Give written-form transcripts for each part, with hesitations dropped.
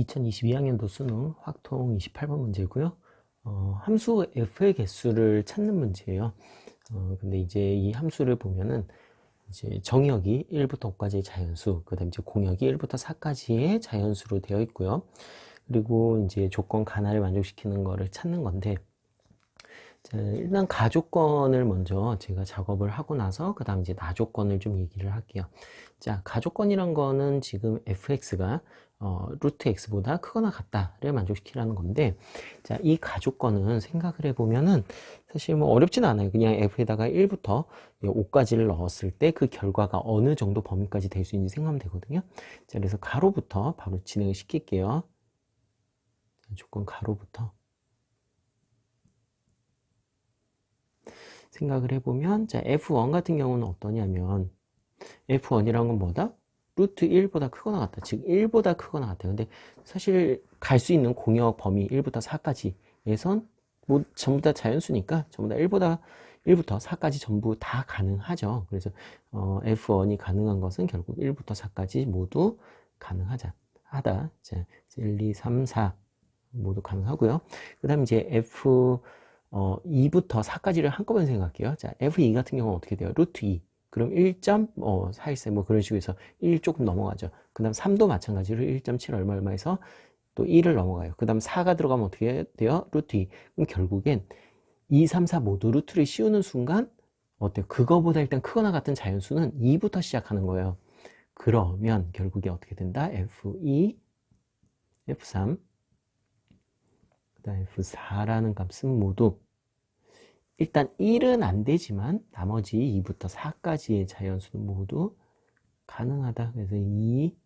2022학년도 수능 확통 28번 문제고요. 함수 f의 개수를 찾는 문제예요. 근데 이제 이 함수를 보면은 이제 정의역이 1부터 5까지의 자연수, 그 다음 이제 공역이 1부터 4까지의 자연수로 되어 있고요. 그리고 이제 조건 가나를 만족시키는 거를 찾는 건데, 자, 일단 가조건을 먼저 제가 작업을 하고 나서 그 다음 이제 나조건을 좀 얘기를 할게요. 자, 가조건이란 거는 지금 fx가 루트 x보다 크거나 같다를 만족시키라는 건데, 자, 이 가조건은 생각을 해보면은 사실 뭐 어렵지는 않아요. 그냥 f에다가 1부터 5까지를 넣었을 때 그 결과가 어느 정도 범위까지 될 수 있는지 생각하면 되거든요. 자, 그래서 가로부터 바로 진행을 시킬게요. 자, 조건 가로부터 생각을 해보면, 자, f1 같은 경우는 어떠냐면, f1이란 건 뭐다? 루트 1보다 크거나 같다. 즉, 1보다 크거나 같아요. 근데 사실 갈 수 있는 공역 범위 1부터 4까지에선 뭐 전부 다 자연수니까 전부 다 1부터 4까지 전부 다 가능하죠. 그래서 f1이 가능한 것은 결국 1부터 4까지 모두 가능하다. 자, 1, 2, 3, 4 모두 가능하고요. 그 다음에 이제 f2부터 4까지를 한꺼번에 생각할게요. 자, f2 같은 경우는 어떻게 돼요? 루트 2. 그럼 1.414 뭐 그런 식으로 해서 1 조금 넘어가죠. 그 다음 3도 마찬가지로 1.7 얼마에서 또 1을 넘어가요. 그 다음 4가 들어가면 어떻게 돼요? 루트 2. 그럼 결국엔 2, 3, 4 모두 루트를 씌우는 순간 어때요? 그거보다 일단 크거나 같은 자연수는 2부터 시작하는 거예요. 그러면 결국에 어떻게 된다? f2, f3, 그 다음 f4라는 값은 모두 일단 1은 안 되지만 나머지 2부터 4까지의 자연수는 모두 가능하다. 그래서 2,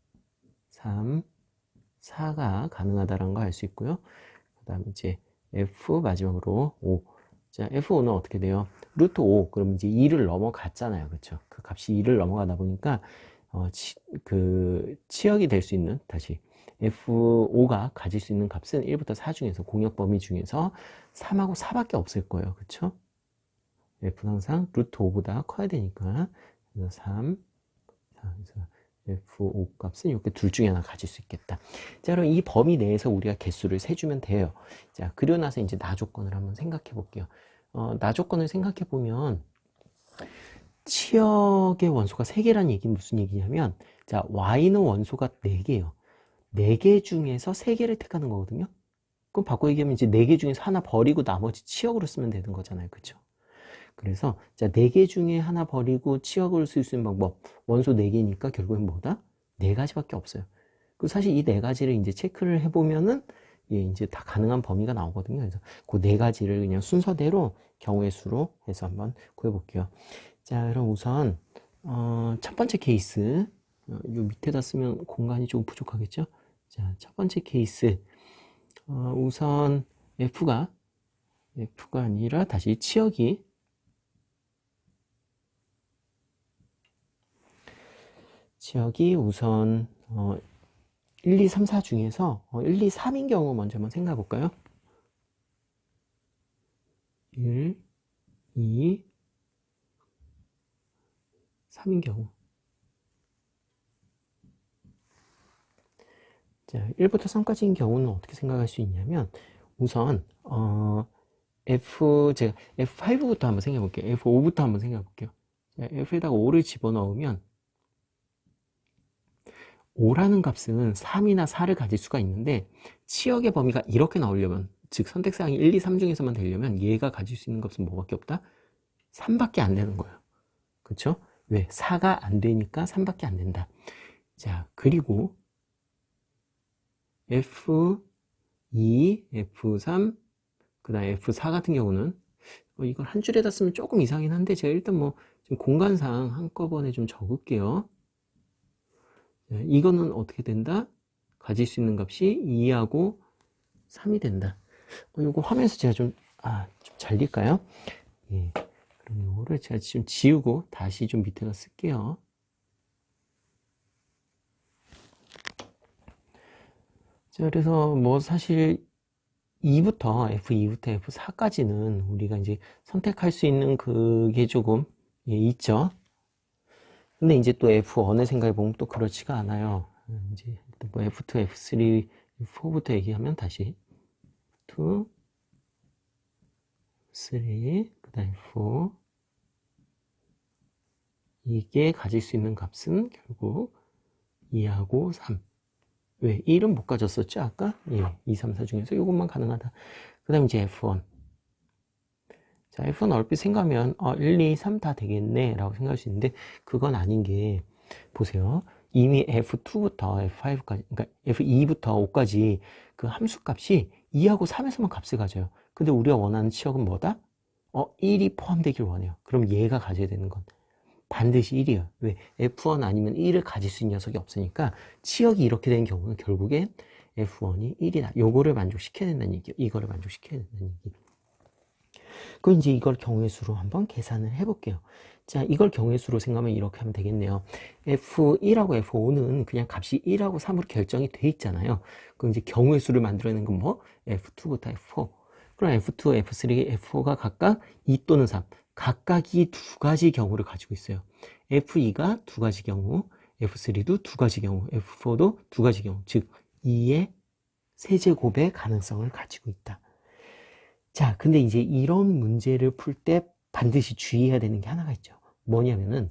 3, 4가 가능하다라는 걸 알 수 있고요. 그 다음에 이제 F 마지막으로 5. 자, F5는 어떻게 돼요? 루트 5. 그럼 이제 2를 넘어갔잖아요. 그렇죠? 그 값이 2를 넘어가다 보니까 치역이 될 수 있는 다시 F5가 가질 수 있는 값은 1부터 4 중에서 공역 범위 중에서 3하고 4밖에 없을 거예요. 그렇죠? F는 항상 루트 5보다 커야 되니까 그래서 3, 4, 그래서 F5 값은 이렇게 둘 중에 하나 가질 수 있겠다. 자, 그럼 이 범위 내에서 우리가 개수를 세주면 돼요. 자, 그리고 나서 이제 나조건을 한번 생각해 볼게요. 나조건을 생각해 보면 치역의 원소가 3개라는 얘기는 무슨 얘기냐면, 자, Y는 원소가 4개예요. 4개 중에서 3개를 택하는 거거든요. 그럼 바꿔 얘기하면 이제 4개 중에서 하나 버리고 나머지 치역으로 쓰면 되는 거잖아요. 그쵸? 그래서 자, 4개 중에 하나 버리고 치역을 쓸 수 있는 방법. 원소 4개니까 결국엔 뭐다? 4가지밖에 없어요. 그 사실 이 4가지를 이제 체크를 해보면은 이제 다 가능한 범위가 나오거든요. 그래서 그 4가지를 그냥 순서대로 경우의 수로 해서 한번 구해볼게요. 자, 그럼 우선 첫 번째 케이스 요 밑에다 쓰면 공간이 조금 부족하겠죠? 자, 첫 번째 케이스 우선 F가 아니라 다시 치역이 우선 1, 2, 3, 4 중에서 1, 2, 3인 경우 먼저 한번 생각해 볼까요? 1, 2, 3인 경우. 자, 1부터 3까지인 경우는 어떻게 생각할 수 있냐면 우선 제가 F5부터 한번 생각해 볼게요. F5부터 한번 생각해 볼게요. 자, F에다가 5를 집어넣으면 5라는 값은 3이나 4를 가질 수가 있는데 치역의 범위가 이렇게 나오려면 즉 선택사항이 1, 2, 3 중에서만 되려면 얘가 가질 수 있는 값은 뭐밖에 없다? 3밖에 안 되는 거예요. 그쵸? 왜? 4가 안 되니까 3밖에 안 된다. 자, 그리고 F2, F3, 그 다음에 F4 같은 경우는 이걸 한 줄에다 쓰면 조금 이상하긴 한데 제가 일단 뭐 지금 공간상 한꺼번에 좀 적을게요. 자, 이거는 어떻게 된다? 가질 수 있는 값이 2하고 3이 된다. 이거 화면에서 제가 좀 잘릴까요? 예. 그럼 이거를 제가 지금 지우고 다시 좀 밑에다 쓸게요. 자, 그래서 뭐 사실 F2부터 F4까지는 우리가 이제 선택할 수 있는 그게 조금 있죠. 근데 이제 또 F1을 생각해 보면 또 그렇지가 않아요. 이제 뭐 F2, F3 F4부터 얘기하면 다시 2, 3, 그 다음에 4. 이게 가질 수 있는 값은 결국 2하고 3. 왜? 1은 못 가졌었죠? 아까? 예, 2, 3, 4 중에서 이것만 가능하다. 그 다음에 이제 F1. 자, F1 얼핏 생각하면 1, 2, 3 다 되겠네 라고 생각할 수 있는데 그건 아닌 게 보세요. 이미 F2부터 F5까지 그러니까 F2부터 5까지 그 함수 값이 2하고 3에서만 값을 가져요. 근데 우리가 원하는 치역은 뭐다? 1이 포함되길 원해요. 그럼 얘가 가져야 되는 건 반드시 1이에요. 왜? F1 아니면 1을 가질 수 있는 녀석이 없으니까 치역이 이렇게 된 경우는 결국엔 F1이 1이다. 요거를 만족시켜야 된다는 얘기예요. 이거를 만족시켜야 된다는 얘기. 그럼 이제 이걸 경우의 수로 한번 계산을 해볼게요. 자, 이걸 경우의 수로 생각하면 이렇게 하면 되겠네요. F1하고 F5는 그냥 값이 1하고 3으로 결정이 돼 있잖아요. 그럼 이제 경우의 수를 만들어내는 건 뭐? F2부터 F4. 그럼 F2, F3, F4가 각각 2 또는 3. 각각이 두 가지 경우를 가지고 있어요. F2가 두 가지 경우, F3도 두 가지 경우, F4도 두 가지 경우. 즉, 2의 세제곱의 가능성을 가지고 있다. 자, 근데 이제 이런 문제를 풀 때 반드시 주의해야 되는 게 하나가 있죠. 뭐냐면은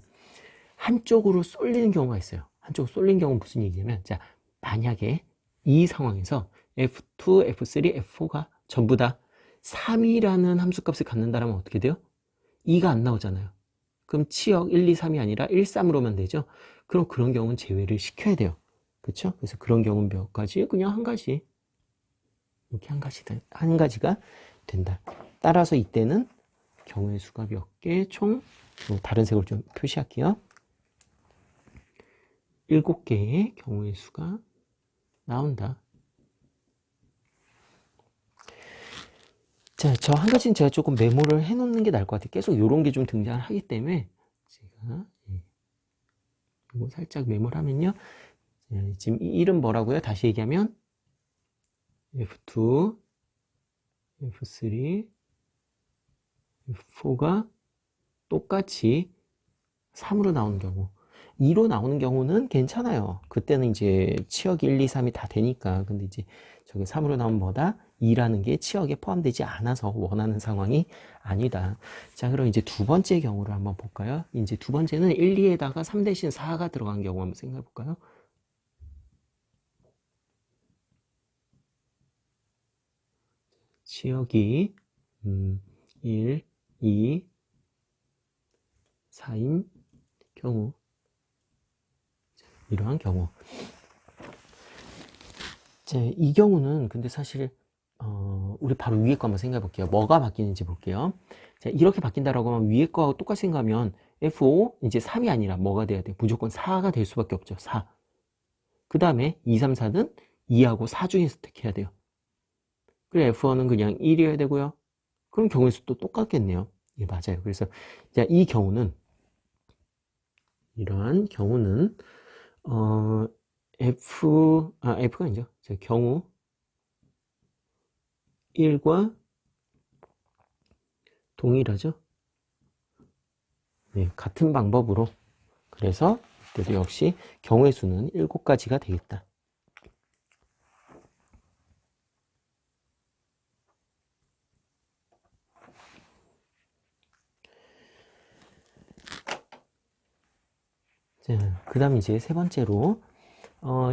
한쪽으로 쏠리는 경우가 있어요. 한쪽으로 쏠리는 경우는 무슨 얘기냐면, 자, 만약에 이 상황에서 F2, F3, F4가 전부 다 3이라는 함수값을 갖는다면 어떻게 돼요? 2가 안 나오잖아요. 그럼 치역 1, 2, 3이 아니라 1, 3으로만 되죠. 그럼 그런 경우는 제외를 시켜야 돼요. 그렇죠? 그래서 그런 경우는 몇 가지? 그냥 한 가지. 이렇게 한 가지가 된다. 따라서 이때는 경우의 수가 몇 개? 총 다른 색으로 좀 표시할게요. 7개의 경우의 수가 나온다. 자, 저 한 가지는 제가 조금 메모를 해놓는 게 나을 것 같아요. 계속 이런 게 좀 등장하기 때문에 제가 이거 살짝 메모를 하면요. 지금 이 이름 뭐라고요? 다시 얘기하면 F2, F3, F4가 똑같이 3으로 나오는 경우, 2로 나오는 경우는 괜찮아요. 그때는 이제 치역 1, 2, 3이 다 되니까. 근데 이제 저게 3으로 나오면 뭐다? 2라는 게 치역에 포함되지 않아서 원하는 상황이 아니다. 자, 그럼 이제 두 번째 경우를 한번 볼까요? 이제 두 번째는 1, 2에다가 3 대신 4가 들어간 경우 한번 생각해 볼까요? 치역이 1, 2, 4인 경우, 이러한 경우. 자, 이 경우는 근데 사실 우리 바로 위에 거 한번 생각해 볼게요. 뭐가 바뀌는지 볼게요. 자, 이렇게 바뀐다라고 하면 위에 거하고 똑같이 생각하면 F5 이제 3이 아니라 뭐가 돼야 돼? 무조건 4가 될 수밖에 없죠. 4. 그 다음에 2, 3, 4는 2하고 4 중에서 택해야 돼요. 그래 F1은 그냥 1이어야 되고요. 그럼 경우의 수도 똑같겠네요. 예, 맞아요. 그래서 자, 이 경우는 이러한 경우는 F가 아니죠. 자, 경우 1과 동일하죠. 네, 같은 방법으로. 그래서 이때도 역시 경우의 수는 7가지가 되겠다. 자, 그 다음 이제 세 번째로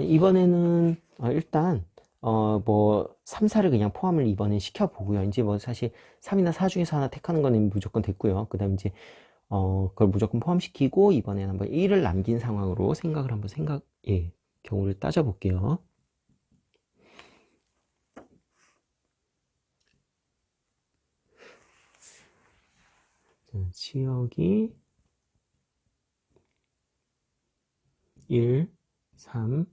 이번에는 일단 뭐 3, 4를 그냥 포함을 이번엔 시켜보고요. 이제 뭐 사실 3이나 4 중에서 하나 택하는 거는 무조건 됐고요. 그 다음 이제 그걸 무조건 포함시키고 이번에는 한번 1을 남긴 상황으로 생각을 한번 경우를 따져볼게요. 자, 치역이 1, 3,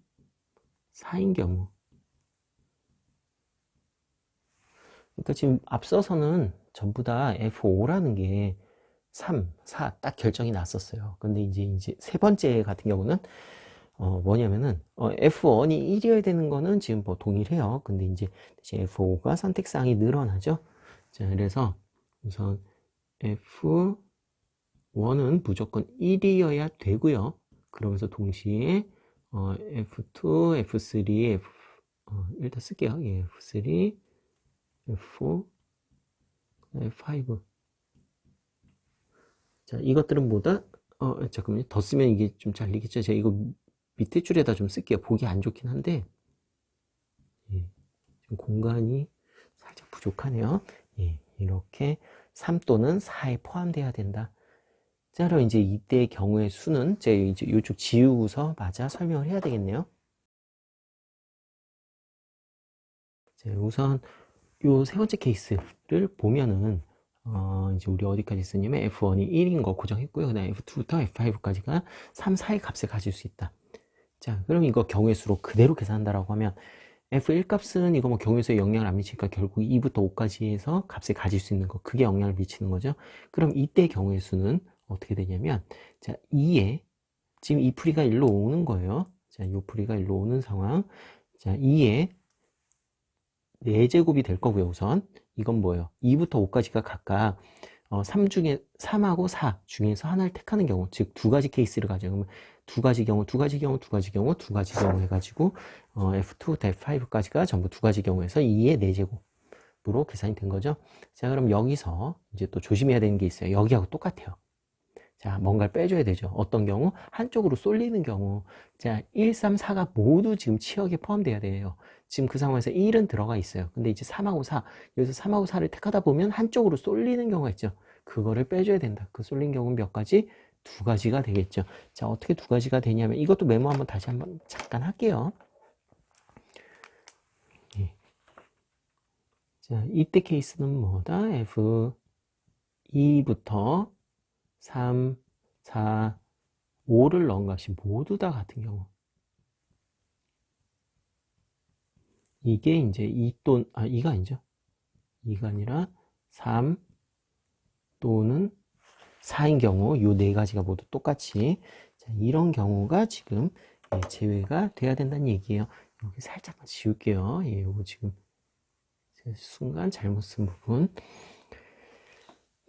4인 경우. 그러니까 지금 앞서서는 전부 다 F5라는 게 3, 4 딱 결정이 났었어요. 근데 이제 세 번째 같은 경우는 뭐냐면은 F1이 1이어야 되는 거는 지금 뭐 동일해요. 근데 이제 F5가 선택사항이 늘어나죠. 자, 그래서 우선 F1은 무조건 1이어야 되고요. 그러면서 동시에 F2, F3, 일단 쓸게요. 예, F3, F4, F5. 자, 이것들은 뭐다? 잠깐만요. 더 쓰면 이게 좀 잘리겠죠? 제가 이거 밑에 줄에다 좀 쓸게요. 보기 안 좋긴 한데, 예, 좀 공간이 살짝 부족하네요. 예, 이렇게 3 또는 4에 포함돼야 된다. 자, 그럼 이제 이때의 경우의 수는 제가 이제 이쪽 지우고서 맞아 설명을 해야 되겠네요. 자, 우선 요 세 번째 케이스를 보면은 이제 우리 어디까지 쓰냐면 F1이 1인 거 고정했고요. 그 다음에 F2부터 F5까지가 3, 4의 값을 가질 수 있다. 자, 그럼 이거 경우의 수로 그대로 계산한다라고 하면 F1 값은 이거 뭐 경우의 수에 영향을 안 미치니까 결국 2부터 5까지 해서 값을 가질 수 있는 거, 그게 영향을 미치는 거죠. 그럼 이때 경우의 수는 어떻게 되냐면, 자, 2에 지금 이 풀이가 일로 오는 거예요. 자, 이 풀이가 일로 오는 상황. 자, 2에 4제곱이 될 거고요. 우선 이건 뭐예요? 2부터 5까지가 각각 3 중에 3하고 4 중에서 하나를 택하는 경우, 즉 두 가지 케이스를 가져요. 그러면 두 가지 경우, 두 가지 경우, 두 가지 경우, 두 가지 경우 해가지고 F2부터 F5까지가 전부 두 가지 경우에서 2의 4제곱으로 계산이 된 거죠. 자, 그럼 여기서 이제 또 조심해야 되는 게 있어요. 여기하고 똑같아요. 자, 뭔가를 빼줘야 되죠. 어떤 경우? 한쪽으로 쏠리는 경우. 자, 1, 3, 4가 모두 지금 치역에 포함돼야 돼요. 지금 그 상황에서 1은 들어가 있어요. 근데 이제 3하고 4, 여기서 3하고 4를 택하다 보면 한쪽으로 쏠리는 경우가 있죠. 그거를 빼줘야 된다. 그 쏠린 경우는 몇 가지? 두 가지가 되겠죠. 자, 어떻게 두 가지가 되냐면, 이것도 메모 한번 다시 한번 잠깐 할게요. 예. 자, 이때 케이스는 뭐다? F2부터 3, 4, 5를 넣은 값이 모두 다 같은 경우. 이게 이제 2가 아니죠. 2가 아니라 3 또는 4인 경우, 요 네 가지가 모두 똑같이. 자, 이런 경우가 지금 제외가 돼야 된다는 얘기예요. 여기 살짝만 지울게요. 예, 요거 지금 순간 잘못 쓴 부분.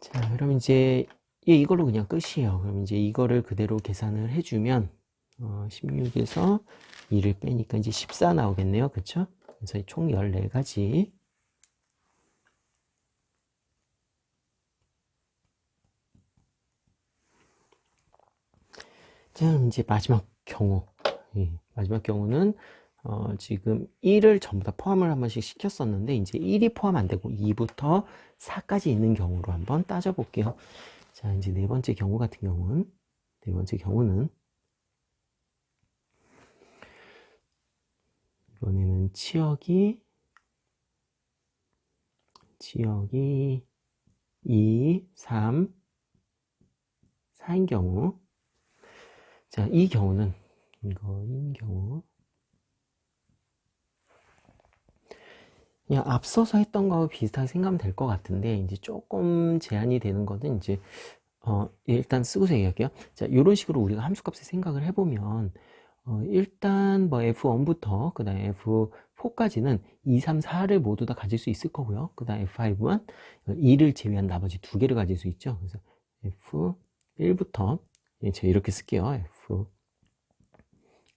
자, 그럼 이제 이걸로 그냥 끝이에요. 그럼 이제 이거를 그대로 계산을 해주면 16에서 2를 빼니까 이제 14 나오겠네요. 그쵸? 그래서 총 14가지. 자, 이제 마지막 경우. 마지막 경우는 지금 1을 전부 다 포함을 한 번씩 시켰었는데 이제 1이 포함 안 되고 2부터 4까지 있는 경우로 한번 따져볼게요. 자, 이제 네 번째 경우 같은 경우는 이번에는 치역이 2, 3, 4인 경우. 자, 이 경우는 이거인 경우 그냥 앞서서 했던 거하고 비슷하게 생각하면 될 것 같은데 이제 조금 제한이 되는 거는 이제 일단 쓰고서 얘기할게요. 자, 이런 식으로 우리가 함수값을 생각을 해보면 일단 뭐 F1부터 그 다음에 F4까지는 2, 3, 4를 모두 다 가질 수 있을 거고요. 그 다음 F5만 2를 제외한 나머지 두 개를 가질 수 있죠. 그래서 F1부터 제가 이렇게 쓸게요.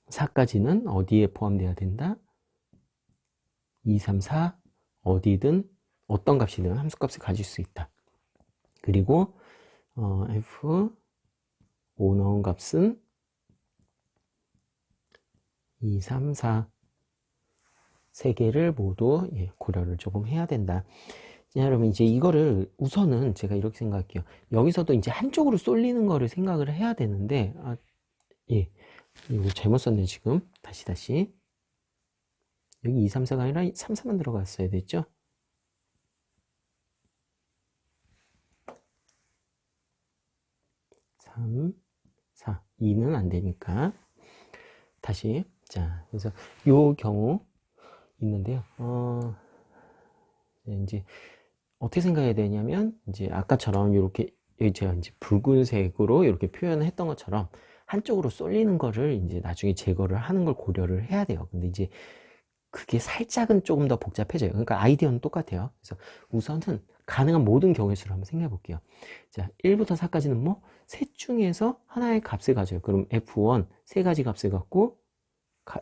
F4까지는 어디에 포함되어야 된다? 2, 3, 4 어디든 어떤 값이든 함수값을 가질 수 있다. 그리고 F5 넣은 값은 2, 3, 4 세 개를 모두 고려를 조금 해야 된다. 자, 여러분 이제 이거를 우선은 제가 이렇게 생각할게요. 여기서도 이제 한쪽으로 쏠리는 거를 생각을 해야 되는데 이거 잘못 썼네 지금. 다시 여기 2, 3, 4가 아니라 3, 4만 들어갔어야 됐죠? 3, 4, 2는 안 되니까 다시. 자, 그래서 요 경우 있는데요. 이제 어떻게 생각해야 되냐면 이제 아까처럼 이렇게 제가 이제 붉은색으로 이렇게 표현을 했던 것처럼 한쪽으로 쏠리는 거를 이제 나중에 제거를 하는 걸 고려를 해야 돼요. 근데 이제 그게 살짝은 조금 더 복잡해져요. 그러니까 아이디어는 똑같아요. 그래서 우선은 가능한 모든 경우의 수를 한번 생각해 볼게요. 자, 1부터 4까지는 뭐 셋 중에서 하나의 값을 가져요. 그럼 F1 세 가지 값을 갖고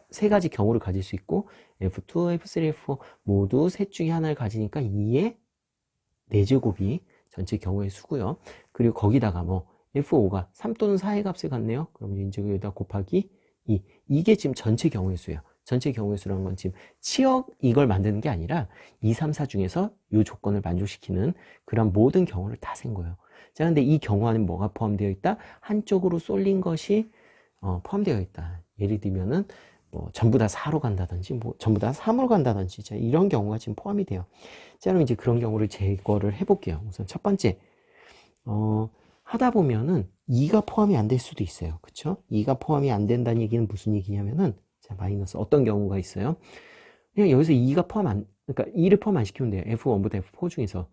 세 가지 경우를 가질 수 있고 F2, F3, F4 모두 셋 중에 하나를 가지니까 2의 4제곱이 전체 경우의 수고요. 그리고 거기다가 뭐 F5가 3 또는 4의 값을 갖네요. 그럼 이제 여기다 곱하기 2. 이게 지금 전체 경우의 수예요. 전체 경우의 수라는 건 지금 치역 이걸 만드는 게 아니라 2, 3, 4 중에서 이 조건을 만족시키는 그런 모든 경우를 다 센 거예요. 자, 근데 이 경우 안에 뭐가 포함되어 있다? 한쪽으로 쏠린 것이 포함되어 있다. 예를 들면은 뭐 전부 다 4로 간다든지 뭐 전부 다 3으로 간다든지 자, 이런 경우가 지금 포함이 돼요. 자, 그럼 이제 그런 경우를 제거를 해볼게요. 우선 첫 번째 하다 보면은 2가 포함이 안 될 수도 있어요. 그쵸? 2가 포함이 안 된다는 얘기는 무슨 얘기냐면은 자, 마이너스 어떤 경우가 있어요? 그냥 여기서 2가 그러니까 2를 포함 안 시키면 돼요. F1부터 F4 중에서.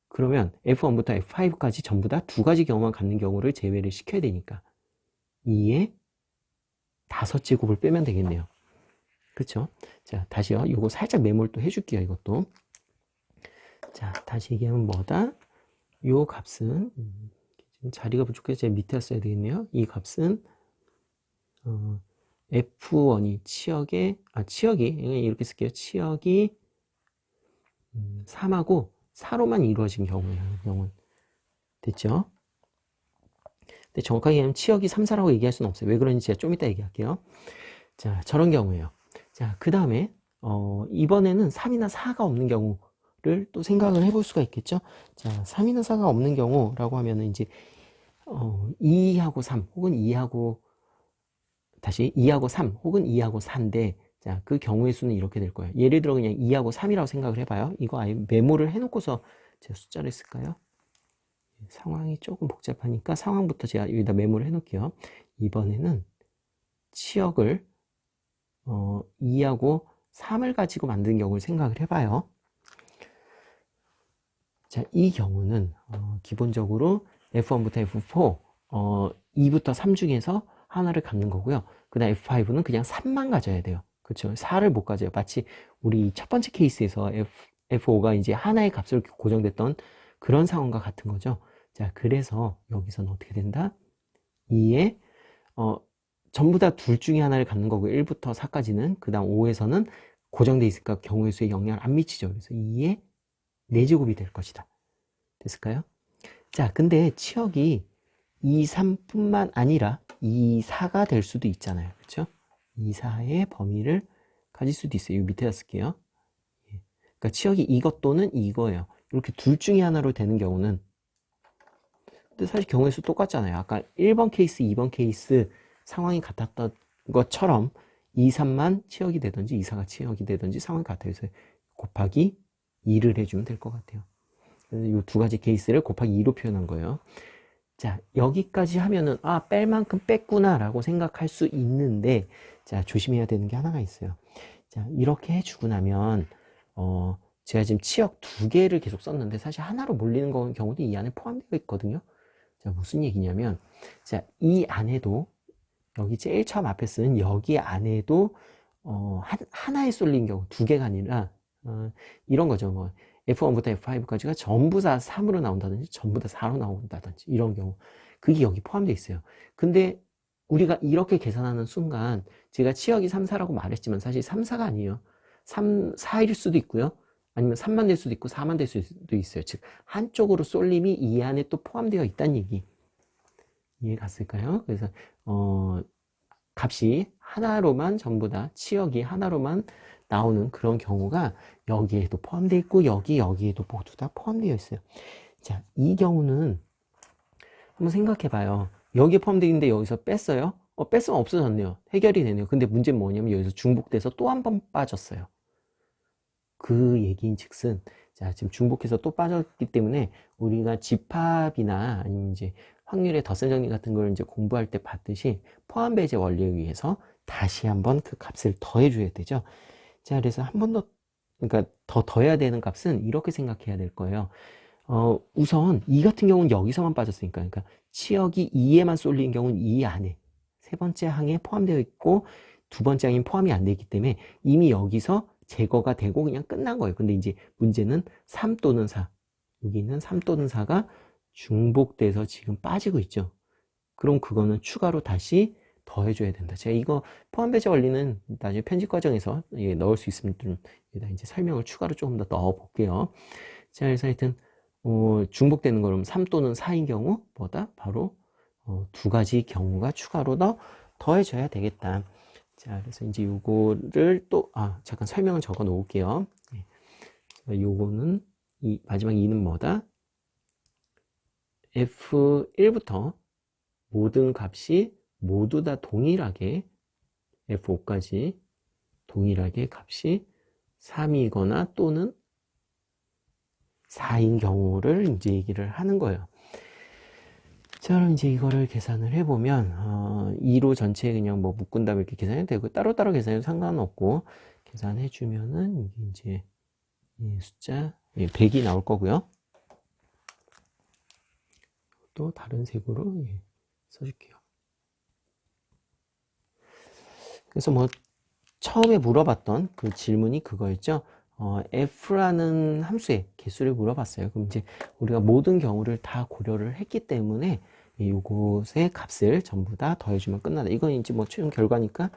그러면 F1부터 F5까지 전부 다 두 가지 경우만 갖는 경우를 제외를 시켜야 되니까 2의 5제곱을 빼면 되겠네요. 그쵸? 자, 다시요. 요거 살짝 메모를 또 해줄게요. 이것도. 자, 다시 얘기하면 뭐다? 요 값은 지금 자리가 부족해서 제가 밑에 써야 되겠네요. 이 값은 F1이 치역이 이렇게 쓸게요. 치역이 3하고 4로만 이루어진 경우예요. 경우는 됐죠? 근데 정확하게 얘기하면 치역이 3, 4라고 얘기할 수는 없어요. 왜 그런지 제가 좀 이따 얘기할게요. 자, 저런 경우예요. 자, 그 다음에 이번에는 3이나 4가 없는 경우를 또 생각을 해볼 수가 있겠죠. 자, 3이나 4가 없는 경우라고 하면은 이제 2하고 3 혹은 2하고 3 혹은 2하고 4인데 자, 그 경우의 수는 이렇게 될 거예요. 예를 들어 그냥 2하고 3이라고 생각을 해봐요. 이거 아예 메모를 해놓고서 제가 숫자를 쓸까요? 상황이 조금 복잡하니까 상황부터 제가 여기다 메모를 해놓을게요. 이번에는 치역을 2하고 3을 가지고 만든 경우를 생각을 해봐요. 자, 이 경우는 기본적으로 F1부터 F4 2부터 3 중에서 하나를 갖는 거고요. 그 다음 F5는 그냥 3만 가져야 돼요. 그렇죠? 4를 못 가져요. 마치 우리 첫 번째 케이스에서 F5가 이제 하나의 값으로 고정됐던 그런 상황과 같은 거죠. 자, 그래서 여기서는 어떻게 된다? 2에 전부 다 둘 중에 하나를 갖는 거고 1부터 4까지는 그 다음 5에서는 고정돼 있으니까 경우의 수에 영향을 안 미치죠. 그래서 2의 4제곱이 될 것이다. 됐을까요? 자, 근데 치역이 2, 3뿐만 아니라 2, 4가 될 수도 있잖아요. 그렇죠? 2, 4의 범위를 가질 수도 있어요. 이 밑에다 쓸게요. 그러니까 치역이 이것 또는 이거예요. 이렇게 둘 중에 하나로 되는 경우는 근데 사실 경우의 수 똑같잖아요. 아까 1번 케이스, 2번 케이스 상황이 같았던 것처럼 2, 3만 치역이 되든지 2, 4가 치역이 되든지 상황이 같아요. 그래서 곱하기 2를 해주면 될 것 같아요. 이 두 가지 케이스를 곱하기 2로 표현한 거예요. 자, 여기까지 하면은 뺄 만큼 뺐구나 라고 생각할 수 있는데 자, 조심해야 되는 게 하나가 있어요. 자, 이렇게 해주고 나면 제가 지금 치역 2개를 계속 썼는데 사실 하나로 몰리는 경우도 이 안에 포함되어 있거든요. 자, 무슨 얘기냐면 자, 이 안에도 여기 제일 처음 앞에 쓴 여기 안에도 하나에 쏠린 경우 2개가 아니라 이런 거죠. 뭐 F1부터 F5까지가 전부 다 3으로 나온다든지 전부 다 4로 나온다든지 이런 경우 그게 여기 포함되어 있어요. 근데 우리가 이렇게 계산하는 순간 제가 치역이 3, 4라고 말했지만 사실 3, 4가 아니에요. 3, 4일 수도 있고요. 아니면 3만 될 수도 있고 4만 될 수도 있어요. 즉 한쪽으로 쏠림이 이 안에 또 포함되어 있다는 얘기. 이해 갔을까요? 그래서 값이 하나로만 전부 다 치역이 하나로만 나오는 그런 경우가 여기에도 포함되어 있고 여기에도 모두 다 포함되어 있어요. 자, 이 경우는 한번 생각해 봐요. 여기에 포함되어 있는데 여기서 뺐어요. 뺐으면 없어졌네요. 해결이 되네요. 근데 문제는 뭐냐면 여기서 중복돼서 또 한 번 빠졌어요. 그 얘기인 즉슨 자, 지금 중복해서 또 빠졌기 때문에 우리가 집합이나 아니면 이제 확률의 덧셈 정리 같은 걸 이제 공부할 때 봤듯이 포함 배제 원리에 의해서 다시 한번 그 값을 더해 줘야 되죠. 자, 그래서 한 번 더, 그러니까 더 더해야 되는 값은 이렇게 생각해야 될 거예요. 우선 이 같은 경우는 여기서만 빠졌으니까, 그러니까 치역이 2에만 쏠린 경우는 이 안에 세 번째 항에 포함되어 있고 두 번째 항에 포함이 안 되기 때문에 이미 여기서 제거가 되고 그냥 끝난 거예요. 근데 이제 문제는 3 또는 4. 여기 있는 3 또는 4가 중복돼서 지금 빠지고 있죠. 그럼 그거는 추가로 다시 더해줘야 된다. 제가 이거 포함배제 원리는 나중에 편집 과정에서 예, 넣을 수 있으면 좀 여기다 이제 설명을 추가로 조금 더 넣어 볼게요. 자, 그래서 하여튼 중복되는 거는 3 또는 4인 경우 뭐다? 바로 두 가지 경우가 추가로 더 더해져야 되겠다. 자, 그래서 이제 요거를 또 잠깐 설명을 적어 놓을게요. 예. 요거는 마지막 2는 뭐다? F1부터 모든 값이 모두 다 동일하게 F5까지 동일하게 값이 3이거나 또는 4인 경우를 이제 얘기를 하는 거예요. 자, 그럼 이제 이거를 계산을 해보면 2로 전체 그냥 뭐 묶은 다음에 이렇게 계산해도 되고 따로따로 계산해도 상관없고 계산해주면은 이게 이제 이 숫자 100이 나올 거고요. 또 다른 색으로 써줄게요. 그래서 뭐 처음에 물어봤던 그 질문이 그거였죠. f라는 함수의 개수를 물어봤어요. 그럼 이제 우리가 모든 경우를 다 고려를 했기 때문에 이곳의 값을 전부 다 더해주면 끝난다. 이건 이제 뭐 최종 결과니까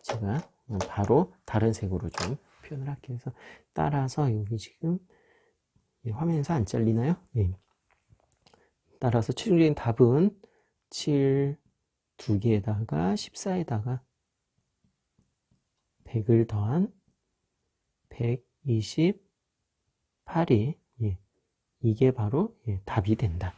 제가 바로 다른 색으로 좀 표현을 할게요. 그래서 따라서 여기 지금 화면에서 안 잘리나요? 예. 따라서 최종적인 답은 7 2개에다가 14에다가 100을 더한 128이 이게 바로 답이 된다.